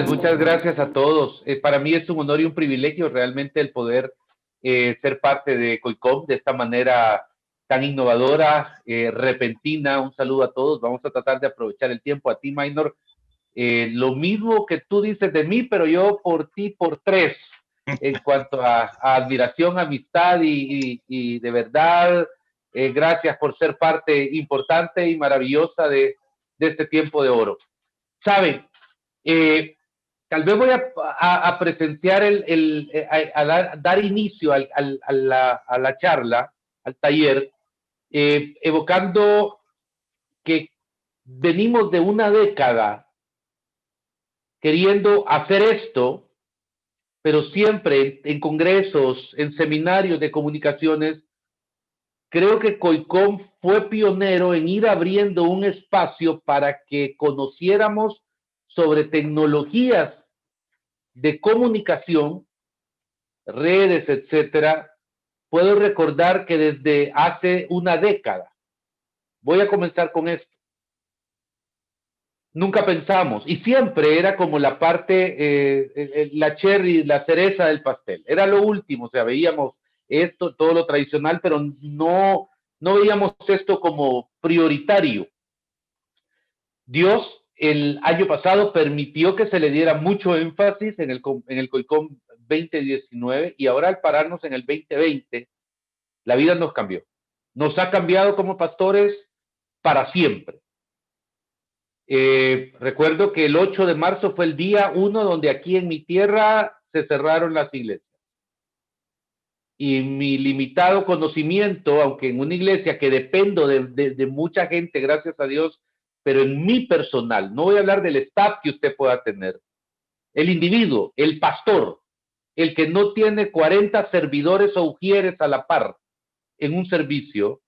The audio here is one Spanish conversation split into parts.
Muchas gracias a todos. Para mí es un honor y un privilegio realmente el poder ser parte de COICOM de esta manera tan innovadora, repentina. Un saludo a todos. Vamos a tratar de aprovechar el tiempo. A ti, Maynor, lo mismo que tú dices de mí, pero yo por ti por tres, en cuanto a admiración, amistad y de verdad, gracias por ser parte importante y maravillosa de este tiempo de oro. Saben, tal vez voy a presenciar a dar inicio a la charla, al taller, evocando que venimos de una década queriendo hacer esto, pero siempre en congresos, en seminarios de comunicaciones, creo que COICOM fue pionero en ir abriendo un espacio para que conociéramos sobre tecnologías de comunicación, redes, etcétera. Puedo recordar que desde hace una década, voy a comenzar con esto, nunca pensamos, y siempre era como la parte, la cherry, la cereza del pastel, era lo último, o sea, veíamos esto, todo lo tradicional, pero no veíamos esto como prioritario. Dios el año pasado permitió que se le diera mucho énfasis en el COICOM 2019 y ahora al pararnos en el 2020, la vida nos cambió. Nos ha cambiado como pastores para siempre. Recuerdo que el 8 de marzo fue el día 1 donde aquí en mi tierra se cerraron las iglesias. Y mi limitado conocimiento, aunque en una iglesia que dependo de mucha gente, gracias a Dios, pero en mi personal, no voy a hablar del staff que usted pueda tener, el individuo, el pastor, el que no tiene 40 servidores o ujieres a la par en un servicio,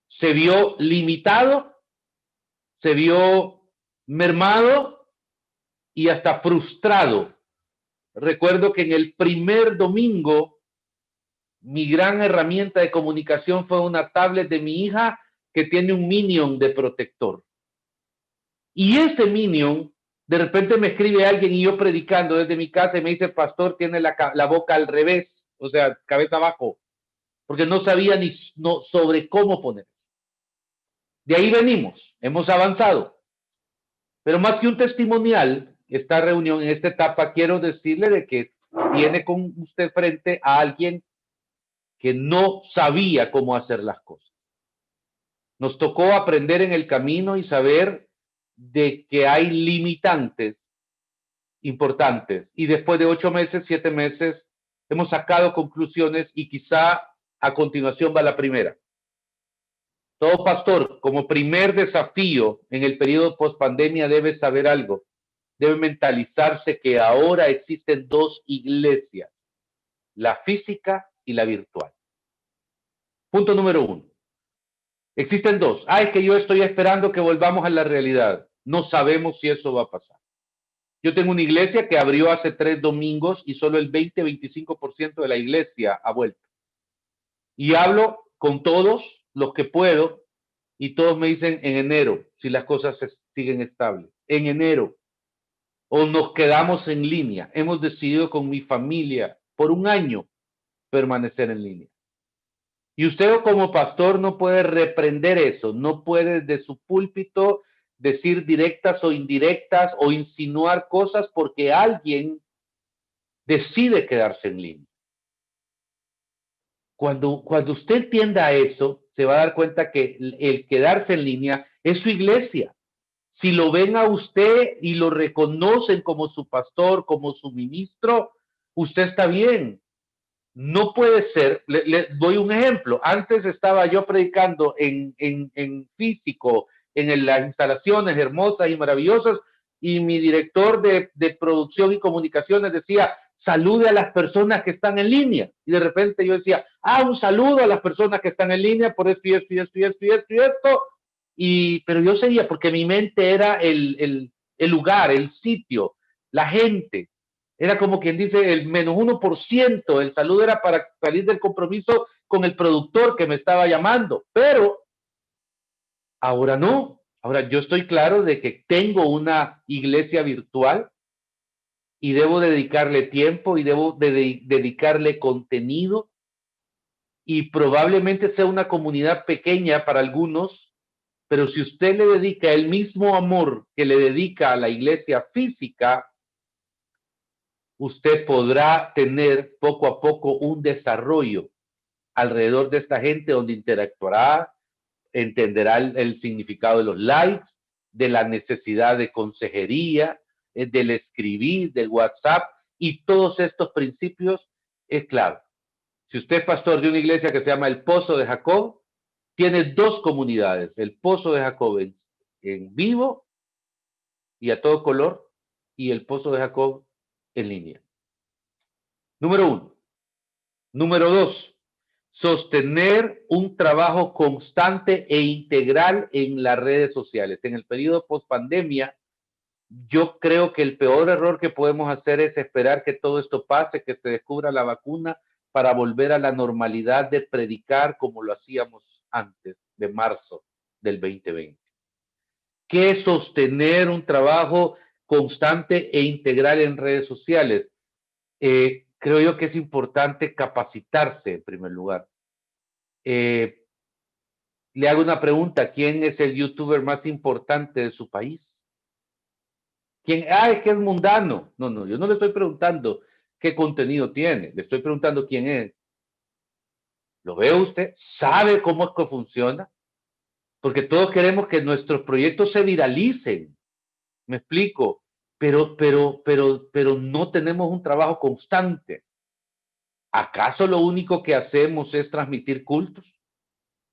se vio limitado, se vio mermado y hasta frustrado. Recuerdo que en el primer domingo, mi gran herramienta de comunicación fue una tablet de mi hija que tiene un Minion de protector. Y ese Minion, de repente me escribe alguien y yo predicando desde mi casa y me dice, pastor, tiene la boca al revés, o sea, cabeza abajo, porque no sabía ni sobre cómo poner. De ahí venimos, hemos avanzado. Pero más que un testimonial, esta reunión en esta etapa, quiero decirle de que tiene con usted frente a alguien que no sabía cómo hacer las cosas. Nos tocó aprender en el camino y saber de que hay limitantes importantes. Y después de 8 meses, 7 meses, hemos sacado conclusiones y quizá a continuación va la primera. Todo pastor, como primer desafío en el periodo post-pandemia, debe saber algo. Debe mentalizarse que ahora existen dos iglesias, la física y la virtual. Punto número 1. Existen dos. Es que yo estoy esperando que volvamos a la realidad. No sabemos si eso va a pasar. Yo tengo una iglesia que abrió hace 3 domingos y solo el 20-25% de la iglesia ha vuelto. Y hablo con todos los que puedo y todos me dicen en enero, si las cosas siguen estables. En enero. O nos quedamos en línea. Hemos decidido con mi familia por un año permanecer en línea. Y usted como pastor no puede reprender eso, no puede de su púlpito decir directas o indirectas o insinuar cosas porque alguien decide quedarse en línea. Cuando usted entienda eso, se va a dar cuenta que el quedarse en línea es su iglesia. Si lo ven a usted y lo reconocen como su pastor, como su ministro, usted está bien. No puede ser, le doy un ejemplo, antes estaba yo predicando en físico, en las instalaciones hermosas y maravillosas, y mi director de producción y comunicaciones decía, salude a las personas que están en línea, y de repente yo decía, un saludo a las personas que están en línea por esto y esto y esto y esto y esto y esto, pero yo seguía, porque mi mente era el lugar, el sitio, la gente. Era como quien dice el menos 1%. El saludo era para salir del compromiso con el productor que me estaba llamando. Pero ahora no. Ahora yo estoy claro de que tengo una iglesia virtual y debo dedicarle tiempo y debo dedicarle contenido, y probablemente sea una comunidad pequeña para algunos, pero si usted le dedica el mismo amor que le dedica a la iglesia física, usted podrá tener poco a poco un desarrollo alrededor de esta gente donde interactuará, entenderá el significado de los likes, de la necesidad de consejería, del escribir, del WhatsApp, y todos estos principios es clave. Si usted es pastor de una iglesia que se llama el Pozo de Jacob, tiene dos comunidades, el Pozo de Jacob en vivo y a todo color, y el Pozo de Jacob en línea. Número 1. Número 2. Sostener un trabajo constante e integral en las redes sociales. En el periodo post-pandemia, yo creo que el peor error que podemos hacer es esperar que todo esto pase, que se descubra la vacuna para volver a la normalidad de predicar como lo hacíamos antes de marzo del 2020. ¿Qué es sostener un trabajo constante e integral en redes sociales? Creo yo que es importante capacitarse en primer lugar. Le hago una pregunta: ¿quién es el youtuber más importante de su país? ¿Quién? Es que es mundano. No, yo no le estoy preguntando qué contenido tiene, le estoy preguntando quién es. ¿Lo ve usted? ¿Sabe cómo es que funciona? Porque todos queremos que nuestros proyectos se viralicen. Me explico, pero no tenemos un trabajo constante. ¿Acaso lo único que hacemos es transmitir cultos?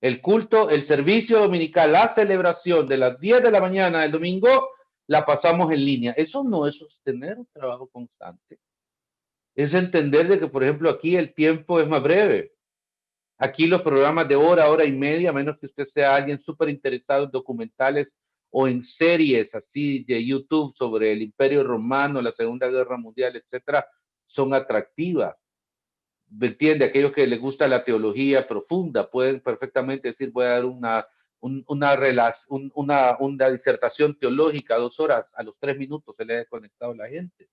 El culto, el servicio dominical, la celebración de las 10 de la mañana del domingo, la pasamos en línea. Eso no es sostener un trabajo constante. Es entender de que, por ejemplo, aquí el tiempo es más breve. Aquí los programas de hora y media, a menos que usted sea alguien súper interesado en documentales o en series así de YouTube sobre el Imperio Romano, la Segunda Guerra Mundial, etcétera, son atractivas. ¿Me entiende? Aquellos que les gusta la teología profunda pueden perfectamente decir: voy a dar una disertación teológica 2 horas, a los 3 minutos se le ha desconectado la gente.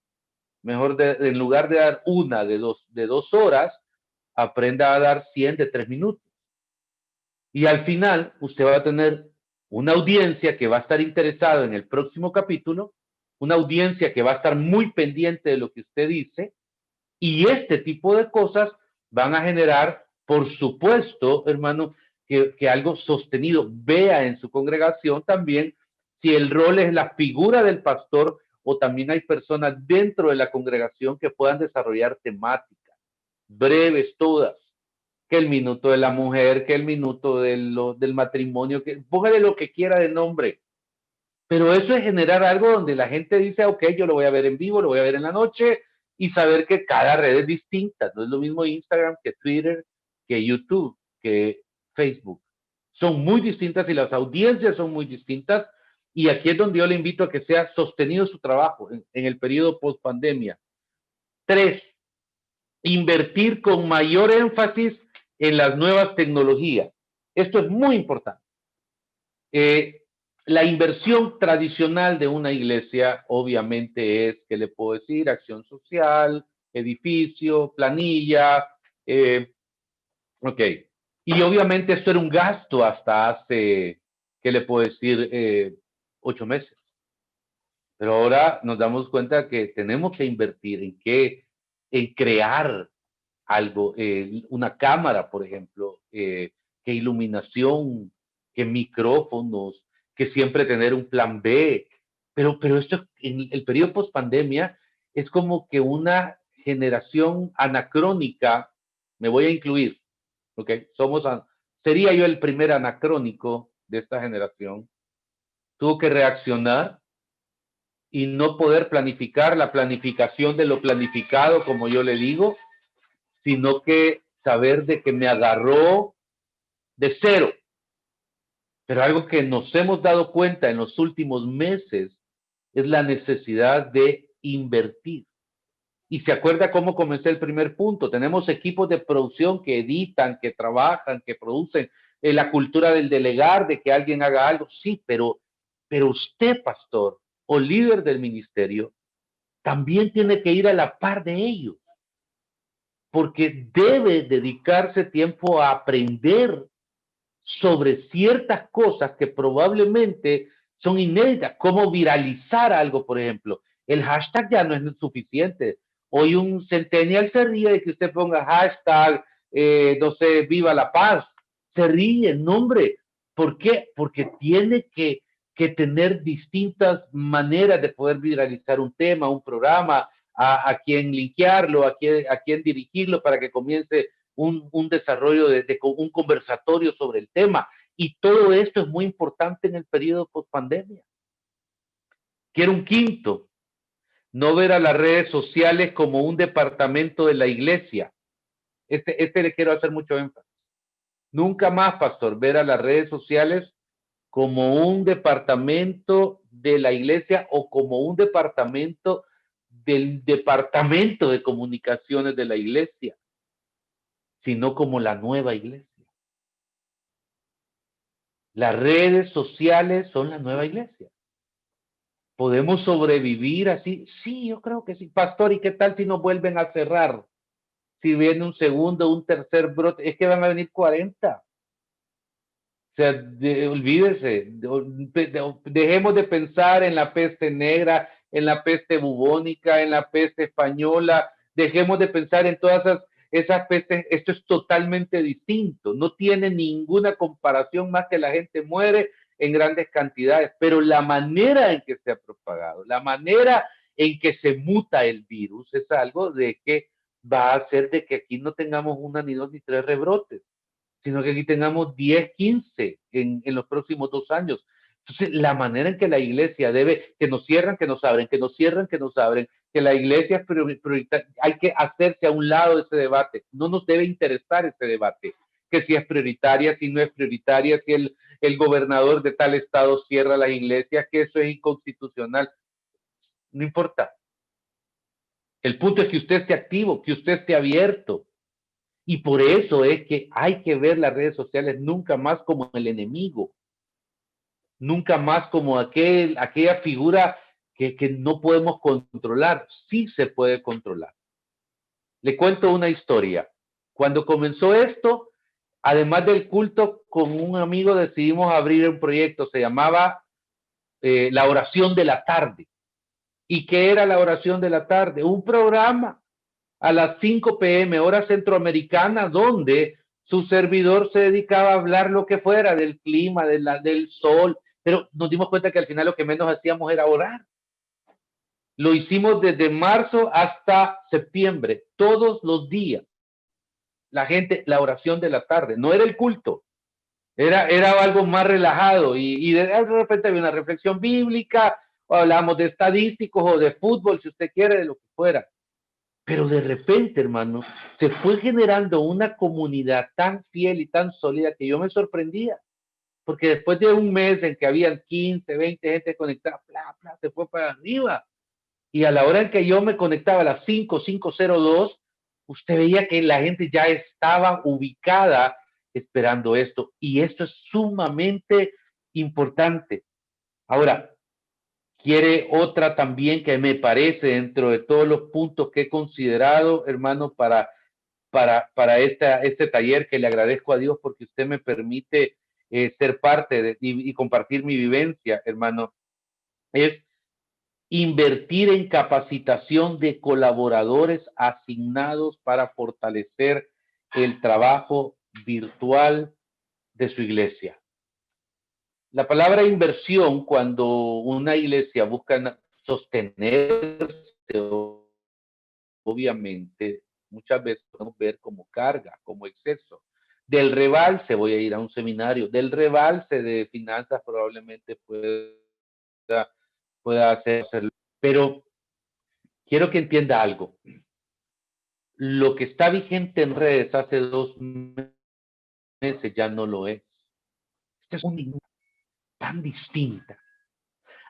Mejor en lugar de dar una de 2 horas, aprenda a dar 100 de 3 minutos. Y al final usted va a tener una audiencia que va a estar interesada en el próximo capítulo, una audiencia que va a estar muy pendiente de lo que usted dice, y este tipo de cosas van a generar, por supuesto, hermano, que algo sostenido. Vea en su congregación también si el rol es la figura del pastor, o también hay personas dentro de la congregación que puedan desarrollar temáticas breves todas, que el minuto de la mujer, que el minuto del matrimonio, que póngale lo que quiera de nombre. Pero eso es generar algo donde la gente dice: ok, yo lo voy a ver en vivo, lo voy a ver en la noche, y saber que cada red es distinta. No es lo mismo Instagram que Twitter, que YouTube, que Facebook. Son muy distintas y las audiencias son muy distintas. Y aquí es donde yo le invito a que sea sostenido su trabajo en el periodo post pandemia. 3, invertir con mayor énfasis en las nuevas tecnologías. Esto es muy importante. La inversión tradicional de una iglesia obviamente es, ¿qué le puedo decir? Acción social, edificio, planilla, ok. Y obviamente esto era un gasto hasta hace, ¿qué le puedo decir? 8 meses. Pero ahora nos damos cuenta que tenemos que invertir en crear algo, una cámara, por ejemplo, que iluminación, que micrófonos, que siempre tener un plan B. Pero esto en el periodo post pandemia es como que una generación anacrónica. Me voy a incluir, ¿ok? Sería yo el primer anacrónico de esta generación. Tuvo que reaccionar y no poder planificar la planificación de lo planificado, como yo le digo, sino que saber de que me agarró de cero. Pero algo que nos hemos dado cuenta en los últimos meses es la necesidad de invertir. Y se acuerda cómo comencé el primer punto. Tenemos equipos de producción que editan, que trabajan, que producen. La cultura del delegar, de que alguien haga algo. Sí, pero usted, pastor o líder del ministerio, también tiene que ir a la par de ellos. Porque debe dedicarse tiempo a aprender sobre ciertas cosas que probablemente son inéditas, como viralizar algo, por ejemplo. El hashtag ya no es suficiente. Hoy un centennial se ríe de que usted ponga hashtag, no sé, viva la paz. Se ríe, nombre. ¿Por qué? Porque tiene que tener distintas maneras de poder viralizar un tema, un programa, a quién linkearlo, a quién dirigirlo para que comience un desarrollo de un conversatorio sobre el tema. Y todo esto es muy importante en el periodo post-pandemia. Quiero un quinto, no ver a las redes sociales como un departamento de la iglesia. Este le quiero hacer mucho énfasis. Nunca más, pastor, ver a las redes sociales como un departamento de la iglesia o como un departamento del departamento de comunicaciones de la iglesia, sino como la nueva iglesia. Las redes sociales son la nueva iglesia. ¿Podemos sobrevivir así? Sí, yo creo que sí. Pastor, ¿y qué tal si nos vuelven a cerrar? Si viene un segundo, un tercer brote, es que van a venir 40. O sea, olvídese, dejemos de pensar en la peste negra, en la peste bubónica, en la peste española, dejemos de pensar en todas esas pestes. Esto es totalmente distinto, no tiene ninguna comparación más que la gente muere en grandes cantidades, pero la manera en que se ha propagado, la manera en que se muta el virus es algo de que va a hacer de que aquí no tengamos una, ni dos, ni tres rebrotes, sino que aquí tengamos 10, 15 en los próximos 2 años. Entonces, la manera en que la iglesia debe, que nos cierran, que nos abren, que nos cierran, que nos abren, que la iglesia es prioritaria, hay que hacerse a un lado de ese debate. No nos debe interesar ese debate, que si es prioritaria, si no es prioritaria, si el gobernador de tal estado cierra las iglesias, que eso es inconstitucional. No importa. El punto es que usted esté activo, que usted esté abierto. Y por eso es que hay que ver las redes sociales nunca más como el enemigo, nunca más como aquella figura que no podemos controlar. Sí se puede controlar. Le cuento una historia. Cuando comenzó esto, además del culto, con un amigo decidimos abrir un proyecto, se llamaba La Oración de la Tarde. ¿Y qué era la Oración de la Tarde? Un programa a las 5 p.m. hora centroamericana, donde su servidor se dedicaba a hablar lo que fuera, del clima, del sol, pero nos dimos cuenta que al final lo que menos hacíamos era orar. Lo hicimos desde marzo hasta septiembre, todos los días. La gente, la oración de la tarde, no era el culto, era algo más relajado y de repente había una reflexión bíblica, o hablábamos de estadísticos o de fútbol, si usted quiere, de lo que fuera. Pero de repente, hermano, se fue generando una comunidad tan fiel y tan sólida que yo me sorprendía. Porque después de un mes en que habían 15, 20 gente conectada, bla, bla, se fue para arriba. Y a la hora en que yo me conectaba a las 5:02, usted veía que la gente ya estaba ubicada esperando esto. Y esto es sumamente importante. Ahora, quiere otra también que me parece dentro de todos los puntos que he considerado, hermano, para este taller, que le agradezco a Dios porque usted me permite ser parte y compartir mi vivencia, hermano, es invertir en capacitación de colaboradores asignados para fortalecer el trabajo virtual de su iglesia. La palabra inversión, cuando una iglesia busca sostenerse, obviamente, muchas veces podemos ver como carga, como exceso. Del rebalse voy a ir a un seminario, del rebalse de finanzas probablemente pueda hacerlo. Pero quiero que entienda algo. Lo que está vigente en redes hace 2 meses ya no lo es. Esta es una tan distinta.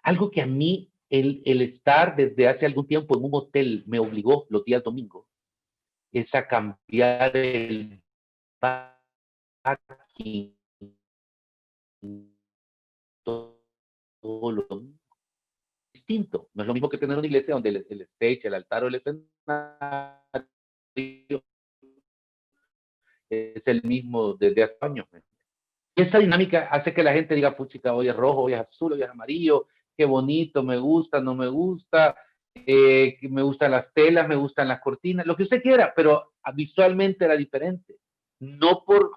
Algo que a mí el estar desde hace algún tiempo en un hotel me obligó los días domingos es a cambiar el packing todo lo distinto. No es lo mismo que tener una iglesia donde el stage, el altar o el escenario es el mismo desde hace años. Y esa dinámica hace que la gente diga, puchica, hoy es rojo, hoy es azul, hoy es amarillo, qué bonito, me gusta, no me gusta, me gustan las telas, me gustan las cortinas, lo que usted quiera, pero visualmente era diferente. No por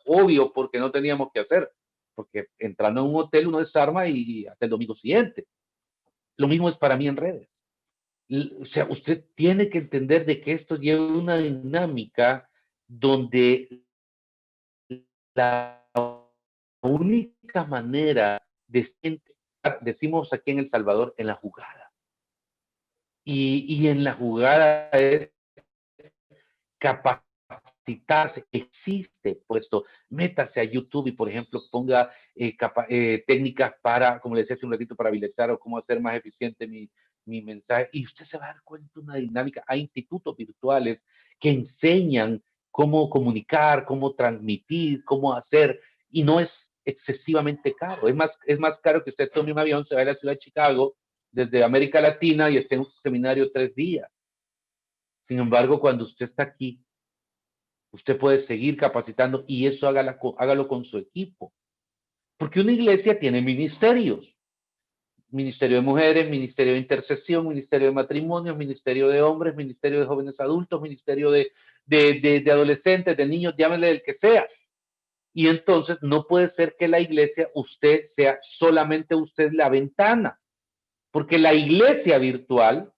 obvio, porque no teníamos que hacer, porque entrando en un hotel uno desarma y hasta el domingo siguiente. Lo mismo es para mí en redes. O sea, usted tiene que entender de que esto lleva una dinámica donde la única manera de decimos aquí en El Salvador, en la jugada. Y en la jugada es capacitarse, existe puesto, métase a YouTube y por ejemplo ponga técnicas para, como le decía hace un ratito, para habilitar o cómo hacer más eficiente mi mensaje y usted se va a dar cuenta de una dinámica. Hay institutos virtuales que enseñan cómo comunicar, cómo transmitir, cómo hacer y no es excesivamente caro. Es más caro que usted tome un avión, se vaya a la ciudad de Chicago desde América Latina y esté en un seminario 3 días. Sin embargo, cuando usted está aquí, usted puede seguir capacitando y eso hágalo con su equipo. Porque una iglesia tiene ministerios. Ministerio de mujeres, ministerio de intercesión, ministerio de matrimonios, ministerio de hombres, ministerio de jóvenes adultos, ministerio de adolescentes, de niños, llámele el que sea. Y entonces no puede ser que la iglesia, usted sea solamente usted la ventana. Porque la iglesia virtual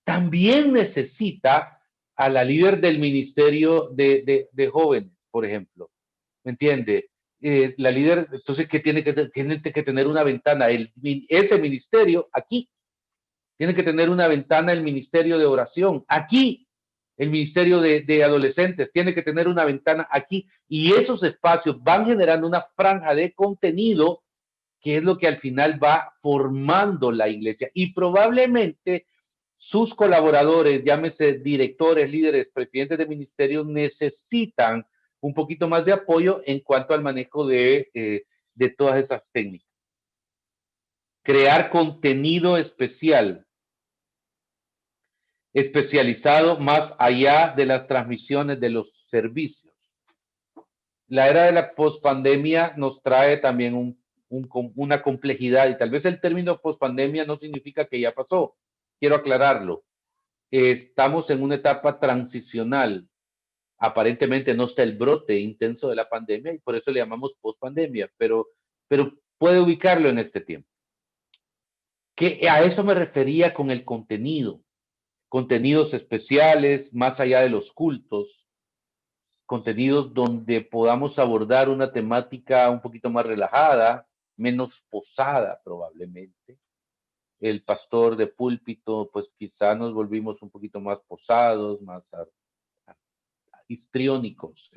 también necesita a la líder del ministerio de jóvenes, por ejemplo. ¿Me entiende? La líder, entonces, ¿qué tiene que tener una ventana? Ese ministerio aquí. Tiene que tener una ventana el ministerio de oración. Aquí. El ministerio de adolescentes tiene que tener una ventana aquí. Y esos espacios van generando una franja de contenido que es lo que al final va formando la iglesia. Y probablemente sus colaboradores, llámese directores, líderes, presidentes de ministerios, necesitan un poquito más de apoyo en cuanto al manejo de todas esas técnicas. Crear contenido especializado más allá de las transmisiones de los servicios. La era de la pospandemia nos trae también una complejidad y tal vez el término pospandemia no significa que ya pasó. Quiero aclararlo. Estamos en una etapa transicional. Aparentemente no está el brote intenso de la pandemia y por eso le llamamos pospandemia, pero puede ubicarlo en este tiempo. Que a eso me refería con el contenido. Contenidos especiales, más allá de los cultos, contenidos donde podamos abordar una temática un poquito más relajada, menos posada probablemente. El pastor de púlpito, pues quizá nos volvimos un poquito más posados, más histriónicos,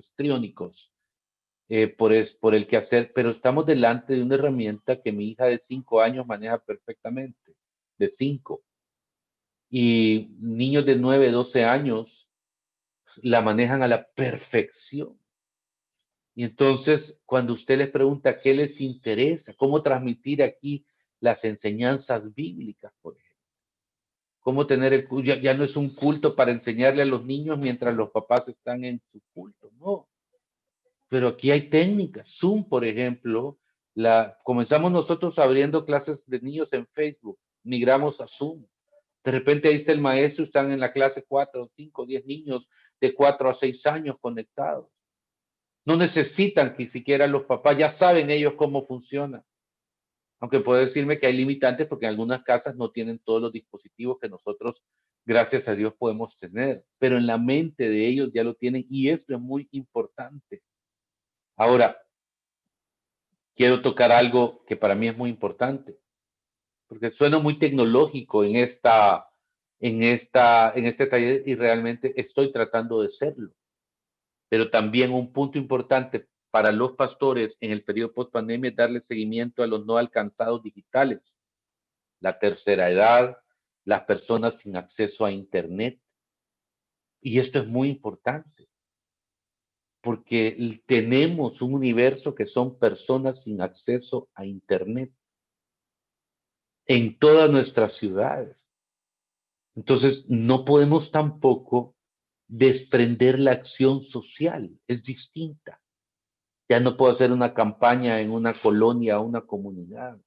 por el que hacer, pero estamos delante de una herramienta que mi hija de 5 años maneja perfectamente, de 5, y niños de 9, 12 años la manejan a la perfección. Y entonces, cuando usted les pregunta qué les interesa, cómo transmitir aquí las enseñanzas bíblicas, por ejemplo, cómo tener ya no es un culto para enseñarle a los niños mientras los papás están en su culto, no. Pero aquí hay técnicas. Zoom, por ejemplo, comenzamos nosotros abriendo clases de niños en Facebook, migramos a Zoom. De repente ahí está el maestro, están en la clase 4, 5, 10 niños de 4 a 6 años conectados. No necesitan que siquiera los papás, ya saben ellos cómo funciona. Aunque puede decirme que hay limitantes porque en algunas casas no tienen todos los dispositivos que nosotros, gracias a Dios, podemos tener. Pero en la mente de ellos ya lo tienen y esto es muy importante. Ahora, quiero tocar algo que para mí es muy importante, porque suena muy tecnológico en este taller y realmente estoy tratando de serlo. Pero también un punto importante para los pastores en el periodo post pandemia es darle seguimiento a los no alcanzados digitales. la tercera edad, las personas sin acceso a Internet. Y esto es muy importante, porque tenemos un universo que son personas sin acceso a Internet en todas nuestras ciudades. Entonces, no podemos tampoco desprender la acción social, es distinta. Ya no puedo hacer una campaña en una colonia o una comunidad,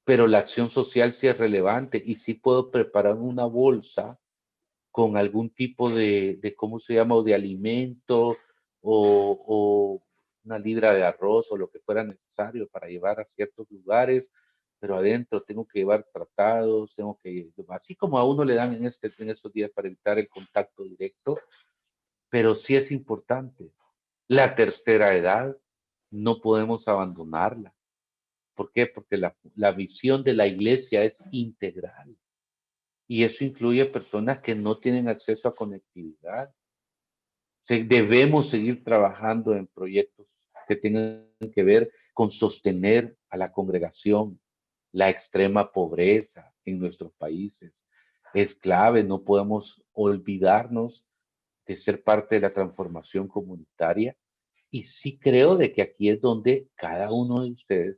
pero la acción social sí es relevante y sí puedo preparar una bolsa con algún tipo ¿cómo se llama? O de alimento o una libra de arroz o lo que fuera necesario para llevar a ciertos lugares, pero adentro tengo que llevar tratados, tengo que, así como a uno le dan en estos días para evitar el contacto directo, pero sí es importante. La tercera edad, no podemos abandonarla. ¿Por qué? Porque la visión de la iglesia es integral y eso incluye personas que no tienen acceso a conectividad. Debemos seguir trabajando en proyectos que tengan que ver con sostener a la congregación. La extrema pobreza en nuestros países es clave, no podemos olvidarnos de ser parte de la transformación comunitaria. Y sí creo de que aquí es donde cada uno de ustedes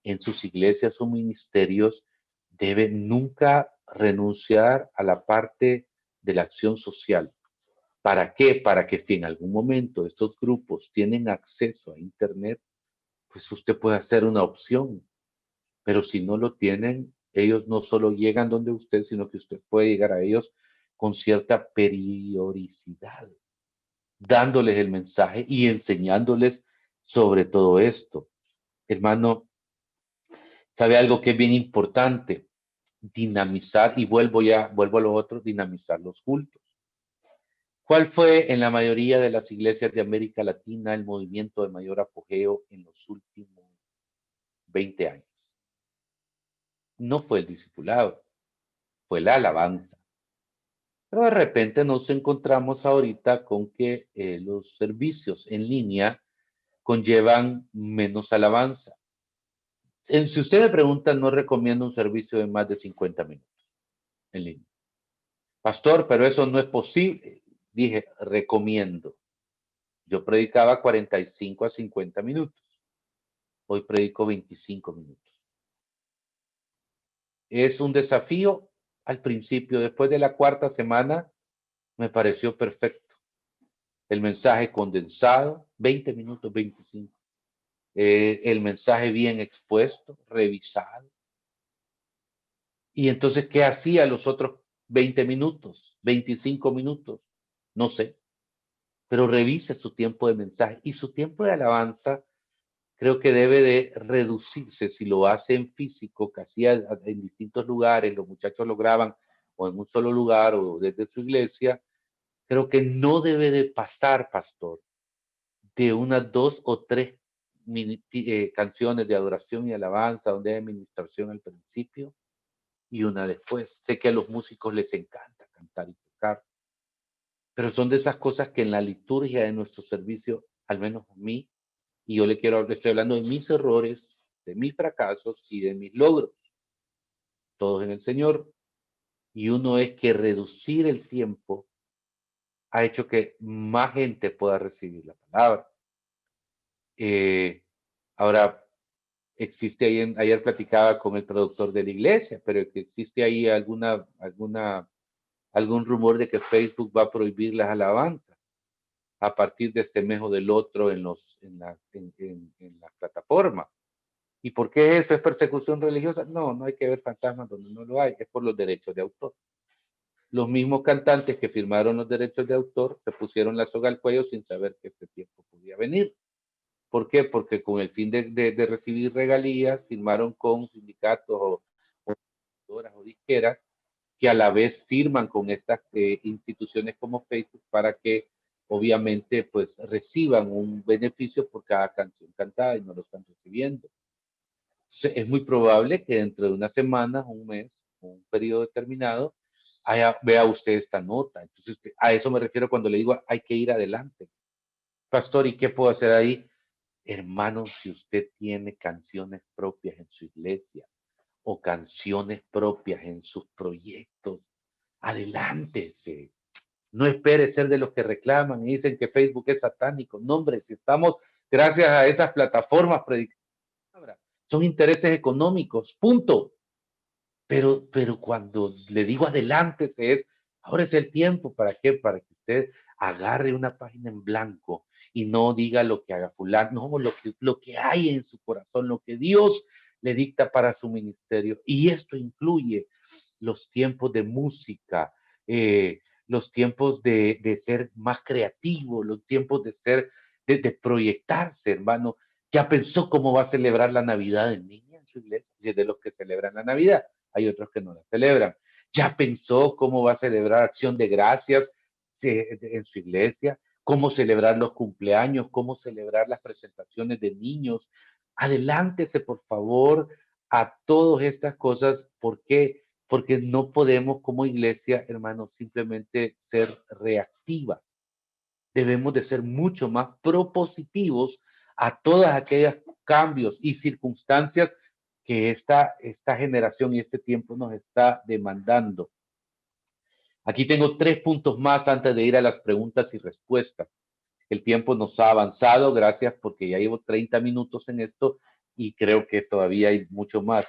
en sus iglesias o ministerios debe nunca renunciar a la parte de la acción social. ¿Para qué? Para que si en algún momento estos grupos tienen acceso a Internet, pues usted puede hacer una opción. Pero si no lo tienen, ellos no solo llegan donde usted, sino que usted puede llegar a ellos con cierta periodicidad, dándoles el mensaje y enseñándoles sobre todo esto. Hermano, ¿sabe algo que es bien importante? Dinamizar, y vuelvo a lo otro, dinamizar los cultos. ¿Cuál fue en la mayoría de las iglesias de América Latina el movimiento de mayor apogeo en los últimos 20 años? No fue el discipulado, fue la alabanza. Pero de repente nos encontramos ahorita con que los servicios en línea conllevan menos alabanza. Si usted me pregunta, no recomiendo un servicio de más de 50 minutos en línea. Pastor, pero eso no es posible. Dije, recomiendo. Yo predicaba 45 a 50 minutos. Hoy predico 25 minutos. Es un desafío al principio. Después de la cuarta semana, me pareció perfecto. El mensaje condensado, 20 minutos, 25. El mensaje bien expuesto, revisado. Y entonces, ¿qué hacía los otros 20 minutos, 25 minutos? No sé, pero revise su tiempo de mensaje y su tiempo de alabanza. Creo que debe de reducirse si lo hace en físico, que hacía en distintos lugares, los muchachos lo graban o en un solo lugar o desde su iglesia. Creo que no debe de pasar, pastor, de unas 2 o 3 canciones de adoración y alabanza, donde hay administración al principio y una después. Sé que a los músicos les encanta cantar y tocar, pero son de esas cosas que en la liturgia de nuestro servicio, al menos a mí, y yo le estoy hablando de mis errores, de mis fracasos y de mis logros, todos en el Señor, y uno es que reducir el tiempo ha hecho que más gente pueda recibir la palabra. Ahora, existe ahí, ayer platicaba con el productor de la iglesia, pero que existe ahí algún rumor de que Facebook va a prohibir las alabanzas a partir de este mes o del otro en la plataforma. ¿Y por qué eso es persecución religiosa? No, no hay que ver fantasmas donde no lo hay, es por los derechos de autor. Los mismos cantantes que firmaron los derechos de autor se pusieron la soga al cuello sin saber que este tiempo podía venir. ¿Por qué? Porque con el fin de recibir regalías, firmaron con sindicatos o disqueras que a la vez firman con estas instituciones como Facebook para que obviamente pues reciban un beneficio por cada canción cantada y no lo están recibiendo. Es muy probable que dentro de una semana, un mes, un periodo determinado, vea usted esta nota. Entonces, a eso me refiero cuando le digo hay que ir adelante. Pastor, ¿y qué puedo hacer ahí? Hermano, si usted tiene canciones propias en su iglesia, o canciones propias en sus proyectos, adelántese. No espere ser de los que reclaman y dicen que Facebook es satánico. No, hombre, si estamos gracias a esas plataformas predicando, son intereses económicos, punto. Pero cuando le digo adelante, ahora es el tiempo. ¿Para qué? Para que usted agarre una página en blanco y no diga lo que haga fulano, no, lo que hay en su corazón, lo que Dios le dicta para su ministerio. Y esto incluye los tiempos de música, los tiempos de ser más creativo, los tiempos de ser, de proyectarse, hermano. Ya pensó cómo va a celebrar la Navidad en niña en su iglesia, y es de los que celebran la Navidad, hay otros que no la celebran. Ya pensó cómo va a celebrar Acción de Gracias en su iglesia, cómo celebrar los cumpleaños, cómo celebrar las presentaciones de niños. Adelántese, por favor, a todas estas cosas. ¿Por qué? Porque no podemos como iglesia, hermanos, simplemente ser reactivas. Debemos de ser mucho más propositivos a todas aquellas cambios y circunstancias que esta generación y este tiempo nos está demandando. Aquí tengo 3 puntos más antes de ir a las preguntas y respuestas. El tiempo nos ha avanzado, gracias porque ya llevo 30 minutos en esto y creo que todavía hay mucho más.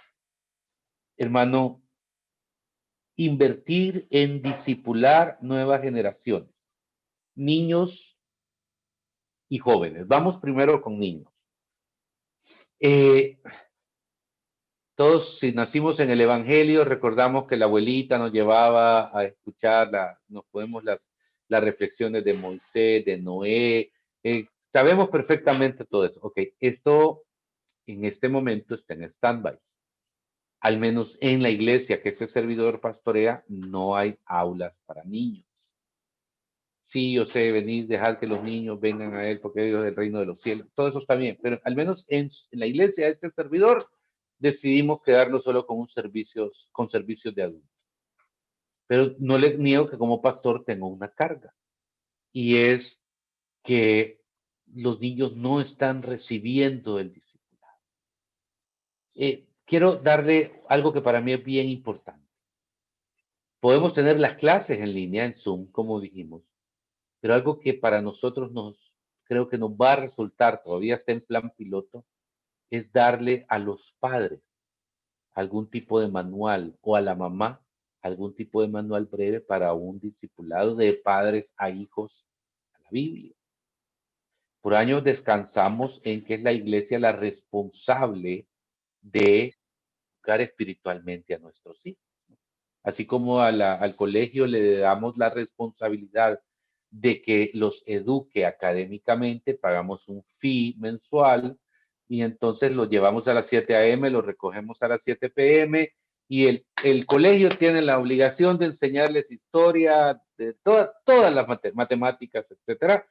Hermano, invertir en discipular nuevas generaciones, niños y jóvenes. Vamos primero con niños. Eh, Todos, si nacimos en el Evangelio, recordamos que la abuelita nos llevaba a escuchar, nos podemos las reflexiones de Moisés, de Noé. Sabemos perfectamente todo eso. Ok, esto en este momento está en stand-by. Al menos en la iglesia que este servidor pastorea, no hay aulas para niños. Sí, yo sé, venir, dejar que los niños vengan a él porque ellos del reino de los cielos. Todo eso está bien, pero al menos en la iglesia de este servidor decidimos quedarnos solo con servicios de adultos. Pero no les niego que como pastor tengo una carga y es que los niños no están recibiendo el discipulado. Quiero darle algo que para mí es bien importante. Podemos tener las clases en línea, en Zoom, como dijimos, pero algo que para nosotros creo que nos va a resultar, todavía está en plan piloto, es darle a los padres algún tipo de manual o a la mamá algún tipo de manual breve para un discipulado de padres a hijos a la Biblia. Por años descansamos en que es la iglesia la responsable de educar espiritualmente a nuestros hijos. Así como al colegio le damos la responsabilidad de que los eduque académicamente, pagamos un fee mensual y entonces los llevamos a las 7 a.m., los recogemos a las 7 p.m. y el colegio tiene la obligación de enseñarles historia, de todas las matemáticas, etcétera.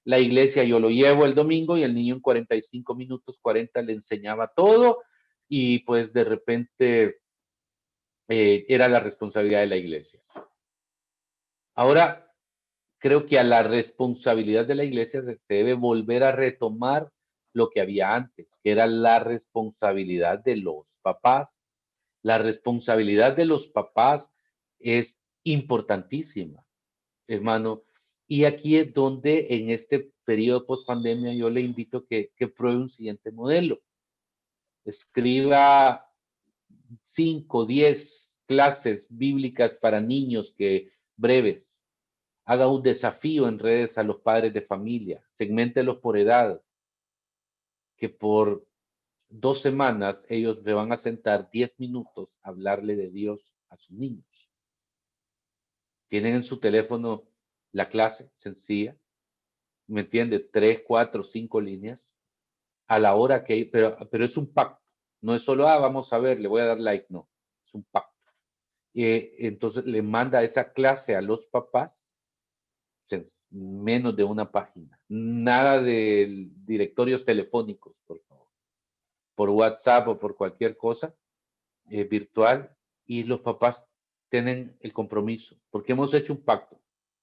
La iglesia yo lo llevo el domingo y el niño en 45 minutos, 40 le enseñaba todo y pues de repente era la responsabilidad de la iglesia. Ahora, creo que a la responsabilidad de la iglesia se debe volver a retomar lo que había antes, que era la responsabilidad de los papás. La responsabilidad de los papás es importantísima, hermano. Y aquí es donde en este periodo post pandemia yo le invito que pruebe un siguiente modelo. Escriba 5, 10 clases bíblicas para niños breves. Haga un desafío en redes a los padres de familia. Segméntelos por edad. Que por 2 semanas ellos se van a sentar 10 minutos a hablarle de Dios a sus niños. Tienen en su teléfono la clase sencilla. ¿Me entiende? 3, 4, 5 líneas. A la hora que... Pero es un pacto. No es solo, vamos a ver, le voy a dar like. No. Es un pacto. Entonces le manda esa clase a los papás en menos de una página. Nada de directorios telefónicos, por favor. Por WhatsApp o por cualquier cosa virtual. Y los papás tienen el compromiso, porque hemos hecho un pacto.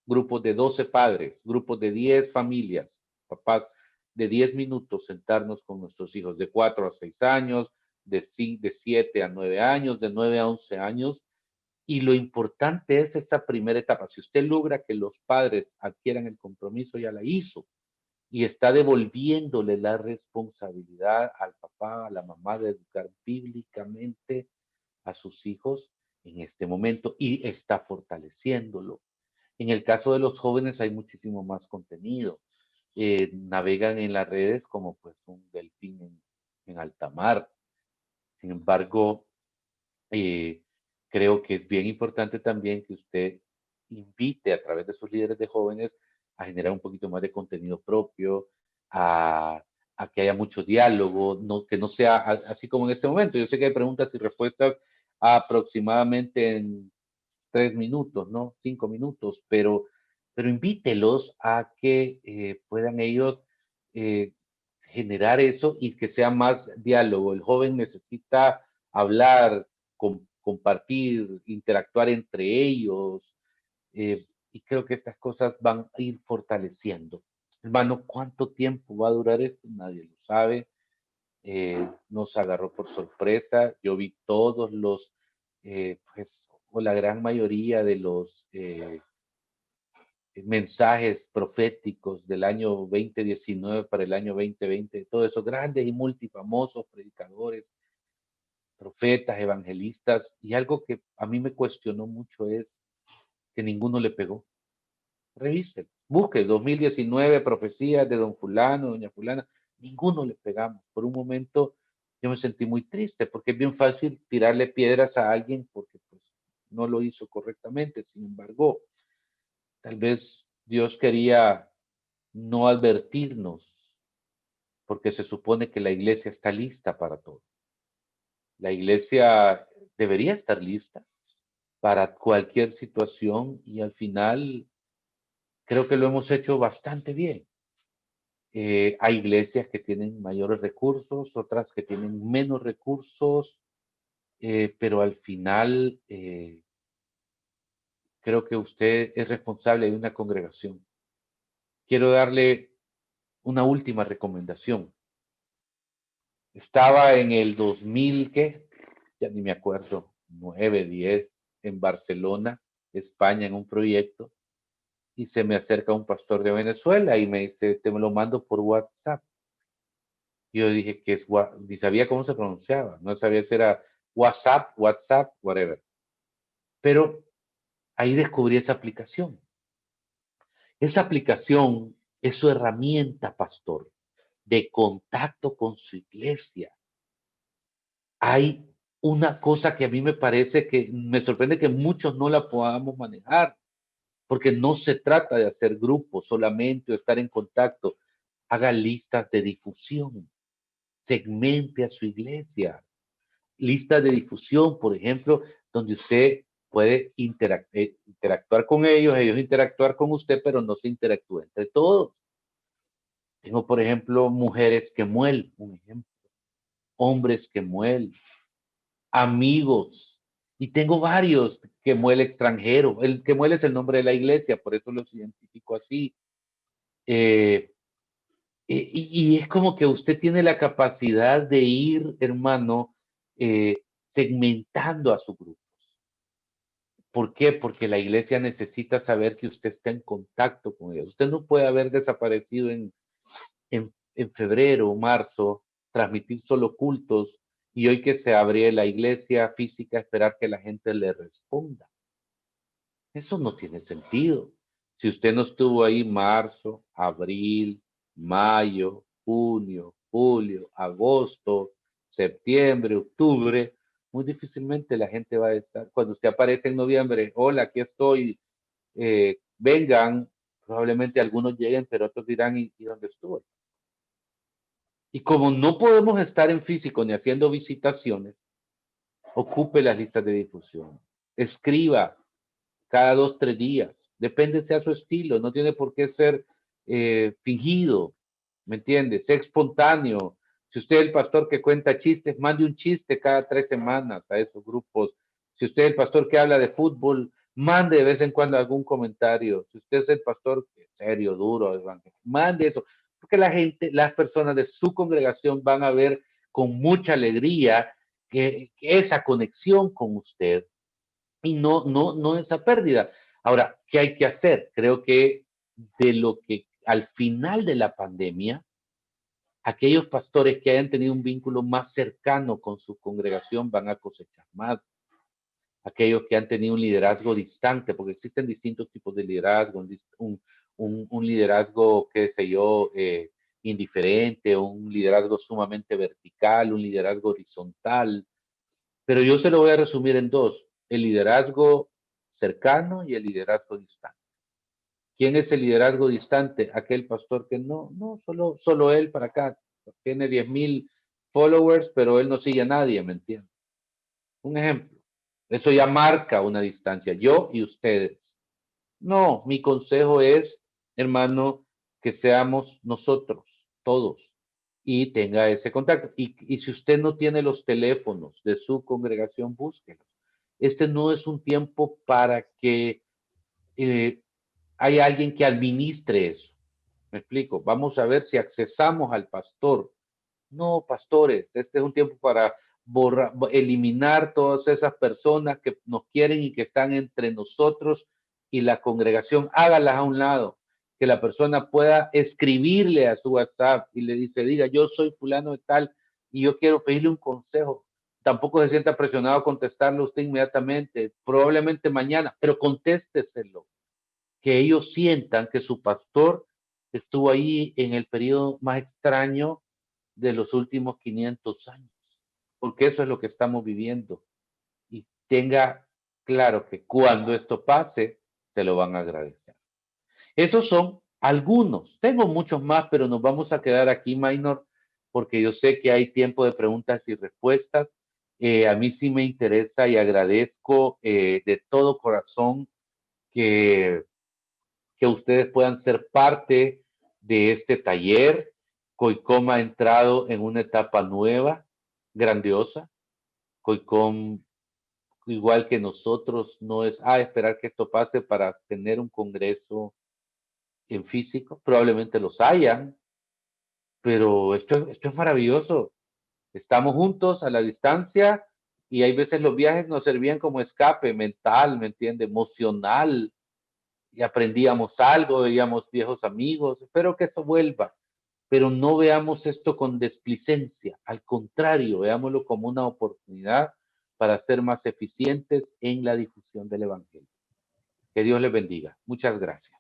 Grupos de 12 padres, grupos de 10 familias, papás de 10 minutos sentarnos con nuestros hijos de 4 a 6 años, de 7 a 9 años, de 9 a 11 años, y lo importante es esta primera etapa. Si usted logra que los padres adquieran el compromiso, ya la hizo, y está devolviéndole la responsabilidad al papá, a la mamá de educar bíblicamente a sus hijos en este momento y está fortaleciéndolo. En el caso de los jóvenes hay muchísimo más contenido. Navegan en las redes como pues un delfín en alta mar. Sin embargo, eh, creo que es bien importante también que usted invite a través de sus líderes de jóvenes a generar un poquito más de contenido propio, a que haya mucho diálogo, no, que no sea así como en este momento. Yo sé que hay preguntas y respuestas aproximadamente en 3 minutos, ¿no? 5 minutos, pero invítelos a que puedan ellos eh, generar eso y que sea más diálogo. El joven necesita hablar, compartir, interactuar entre ellos, y creo que estas cosas van a ir fortaleciendo. Hermano, ¿cuánto tiempo va a durar esto? Nadie lo sabe. Nos agarró por sorpresa. Yo vi todos los, pues, o la gran mayoría de los mensajes proféticos del año 2019 para el año 2020, todos esos grandes y multifamosos predicadores, profetas, evangelistas, y algo que a mí me cuestionó mucho es que ninguno le pegó. Revisen, busque 2019 profecías de don fulano, doña fulana, ninguno le pegamos. Por un momento yo me sentí muy triste porque es bien fácil tirarle piedras a alguien porque pues no lo hizo correctamente. Sin embargo, tal vez Dios quería no advertirnos porque se supone que la iglesia está lista para todo. La iglesia debería estar lista para cualquier situación y al final creo que lo hemos hecho bastante bien. Hay iglesias que tienen mayores recursos, otras que tienen menos recursos, pero al final creo que usted es responsable de una congregación. Quiero darle una última recomendación. Estaba en el 2000, ¿qué? Ya ni me acuerdo, 9, 10, en Barcelona, España, en un proyecto, y se me acerca un pastor de Venezuela y me dice, te me lo mando por WhatsApp. Yo dije que es, ni sabía cómo se pronunciaba, no sabía si era WhatsApp, whatever. Pero ahí descubrí esa aplicación. Esa aplicación es su herramienta, pastor, de contacto con su iglesia. Hay una cosa que a mí me parece que me sorprende que muchos no la podamos manejar, porque no se trata de hacer grupos solamente o estar en contacto. Haga listas de difusión, segmente a su iglesia, listas de difusión, por ejemplo, donde usted puede interactuar con ellos, ellos interactuar con usted, pero no se interactúa entre todos. Tengo, por ejemplo, mujeres que muelen, un ejemplo, hombres que muelen, amigos, y tengo varios que muele extranjero. El que muele es el nombre de la iglesia, por eso los identifico así. Eh, y es como que usted tiene la capacidad de ir, hermano, segmentando a su grupo. ¿Por qué? Porque la iglesia necesita saber que usted está en contacto con ellos. Usted no puede haber desaparecido en febrero o marzo, transmitir solo cultos y hoy que se abre la iglesia física esperar que la gente le responda. Eso no tiene sentido. Si usted no estuvo ahí marzo, abril, mayo, junio, julio, agosto, septiembre, octubre, muy difícilmente la gente va a estar. Cuando usted aparece en noviembre, hola, aquí estoy, vengan, probablemente algunos lleguen, pero otros dirán, ¿y dónde estuve? Y como no podemos estar en físico ni haciendo visitaciones, ocupe las listas de difusión. Escriba cada 2, 3 días. Depende sea su estilo. No tiene por qué ser fingido. ¿Me entiende? Sea espontáneo. Si usted es el pastor que cuenta chistes, mande un chiste cada 3 semanas a esos grupos. Si usted es el pastor que habla de fútbol, mande de vez en cuando algún comentario. Si usted es el pastor serio, duro, mande eso. Porque la gente, las personas de su congregación van a ver con mucha alegría que esa conexión con usted y no esa pérdida. Ahora, ¿qué hay que hacer? Creo que de lo que al final de la pandemia, aquellos pastores que hayan tenido un vínculo más cercano con su congregación van a cosechar más. Aquellos que han tenido un liderazgo distante, porque existen distintos tipos de liderazgo, un liderazgo, qué sé yo, indiferente, un liderazgo sumamente vertical, un liderazgo horizontal, pero yo se lo voy a resumir en dos, el liderazgo cercano y el liderazgo distante. ¿Quién es el liderazgo distante? Aquel pastor que solo él para acá, tiene 10,000 followers, pero él no sigue a nadie, ¿me entiendes? Un ejemplo. Eso ya marca una distancia, yo y ustedes. No, mi consejo es, hermano, que seamos nosotros, todos, y tenga ese contacto. Y si usted no tiene los teléfonos de su congregación, búsquelos. Este no es un tiempo para que eh, haya alguien que administre eso. Me explico. Vamos a ver si accesamos al pastor. No, pastores, este es un tiempo para eliminar todas esas personas que nos quieren y que están entre nosotros y la congregación, hágalas a un lado, que la persona pueda escribirle a su WhatsApp y le diga, yo soy fulano de tal y yo quiero pedirle un consejo. Tampoco se sienta presionado a contestarle usted inmediatamente, probablemente mañana, pero contésteselo, que ellos sientan que su pastor estuvo ahí en el periodo más extraño de los últimos 500 años, porque eso es lo que estamos viviendo. Y tenga claro que cuando esto pase, te lo van a agradecer. Esos son algunos. Tengo muchos más, pero nos vamos a quedar aquí, Minor, porque yo sé que hay tiempo de preguntas y respuestas. A mí sí me interesa y agradezco de todo corazón que ustedes puedan ser parte de este taller. COICOM ha entrado en una etapa nueva, grandiosa. COICOM, igual que nosotros, no es esperar que esto pase para tener un congreso en físico. Probablemente los hayan, pero esto es maravilloso. Estamos juntos a la distancia y hay veces los viajes nos servían como escape mental, ¿me entiende? Emocional, y aprendíamos algo, veíamos viejos amigos. Espero que esto vuelva, pero no veamos esto con desplicencia. Al contrario, veámoslo como una oportunidad para ser más eficientes en la difusión del Evangelio. Que Dios les bendiga. Muchas gracias.